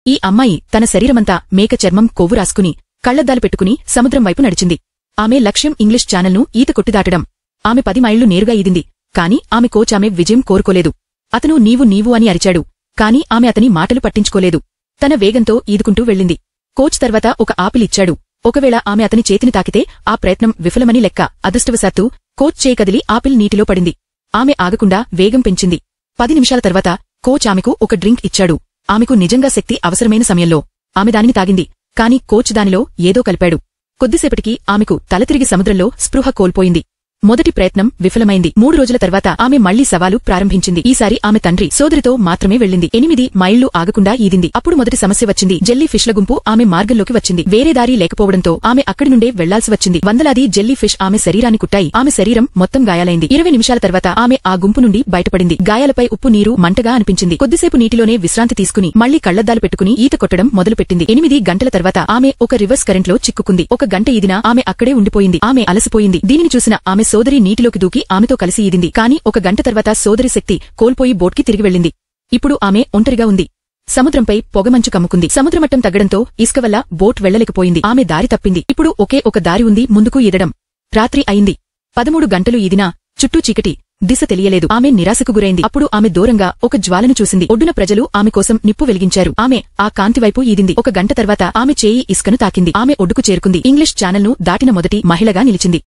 ఈ అమ్మాయి తన శరీరమంతా మేక చర్మం కొవ్వు రాసుకుని కళ్లద్దాలు పెట్టుకుని సముద్రం వైపు నడిచింది. ఆమె లక్ష్యం ఇంగ్లీష్ ఛానల్ను ఈత కొట్టిదాటడం. ఆమె 10 మైళ్లు నేరుగా ఈదింది. కాని ఆమె కోచ్ ఆమె విజయం కోరుకోలేదు. అతను నీవు అని అరిచాడు. కాని ఆమె అతని మాటలు పట్టించుకోలేదు. తన వేగంతో ఈదుకుంటూ వెళ్ళింది. కోచ్ తర్వాత ఒక ఆపిల్ ఇచ్చాడు. ఒకవేళ ఆమె అతని చేతిని తాకితే ఆ ప్రయత్నం విఫలమని లెక్క. అదృష్టవశాత్తు కోచ్ చేయి కదిలి ఆపిల్ నీటిలో పడింది. ఆమె ఆగకుండా వేగం పెంచింది. 10 నిమిషాల తర్వాత కోచ్ ఆమెకు ఒక డ్రింక్ ఇచ్చాడు. ఆమెకు నిజంగా శక్తి అవసరమైన సమయంలో ఆమె దానిని తాగింది. కాని కోచ్ దానిలో ఏదో కలిపాడు. కొద్దిసేపటికి ఆమెకు తలతిరిగి సముద్రంలో స్పృహ కోల్పోయింది. మొదటి ప్రయత్నం విఫలమైంది. 3 రోజుల తర్వాత ఆమె మళ్లీ సవాలు ప్రారంభించింది. ఈసారి ఆమె తండ్రి సోదరితో మాత్రమే వెళ్ళింది. 8 మైళ్లు ఆగకుండా ఈదింది. అప్పుడు మొదటి సమస్య వచ్చింది. జెల్లీ ఫిష్ల గుంపు ఆమె మార్గంలోకి వచ్చింది. వేరే దారి లేకపోవడంతో ఆమె అక్కడి నుండే వెళ్లాల్సి వచ్చింది. వందలాది జెల్లీ ఫిష్ ఆమె శరీరాన్ని కుట్టాయి. ఆమె శరీరం మొత్తం గాయాలైంది. 20 నిమిషాల తర్వాత ఆమె ఆ గుంపు నుండి బయటపడింది. గాయాలపై ఉప్పు నీరు మంటగా అనిపించింది. కొద్దిసేపు నీటిలోనే విశ్రాంతి తీసుకుని మళ్లీ కళ్లద్దాలు పెట్టుకుని ఈత కొట్టడం మొదలుపెట్టింది. 8 గంటల తర్వాత ఆమె ఒక రివర్స్ కరెంట్లో చిక్కుకుంది. 1 గంట ఈదినా ఆమె అక్కడే ఉండిపోయింది. ఆమె అలసిపోయింది. దీనిని చూసిన ఆమె సోదరి నీటిలోకి దూకి ఆమెతో కలిసి ఈదింది. కాని 1 గంట తర్వాత సోదరి శక్తి కోల్పోయి బోట్కి తిరిగి వెళ్ళింది. ఇప్పుడు ఆమె ఒంటరిగా ఉంది. సముద్రంపై పొగమంచు కమ్ముకుంది. సముద్రమట్టం తగ్గడంతో ఇసుక వల్ల బోట్ వెళ్లలేకపోయింది. ఆమె దారి తప్పింది. ఇప్పుడు ఒకే ఒక దారి ఉంది, ముందుకు ఈదడం. రాత్రి అయింది. 13 గంటలు ఈదినా చుట్టూ చీకటి. దిశ తెలియలేదు. ఆమె నిరాశకు గురైంది. అప్పుడు ఆమె దూరంగా ఒక జ్వాలను చూసింది. ఒడ్డున ప్రజలు ఆమె కోసం నిప్పు వెలిగించారు. ఆమె ఆ కాంతివైపు ఈదింది. 1 గంట తర్వాత ఆమె చేయి ఇసుకను తాకింది. ఆమె ఒడ్డుకు చేరుకుంది. ఇంగ్లీష్ ఛానల్ను దాటిన మొదటి మహిళగా నిలిచింది.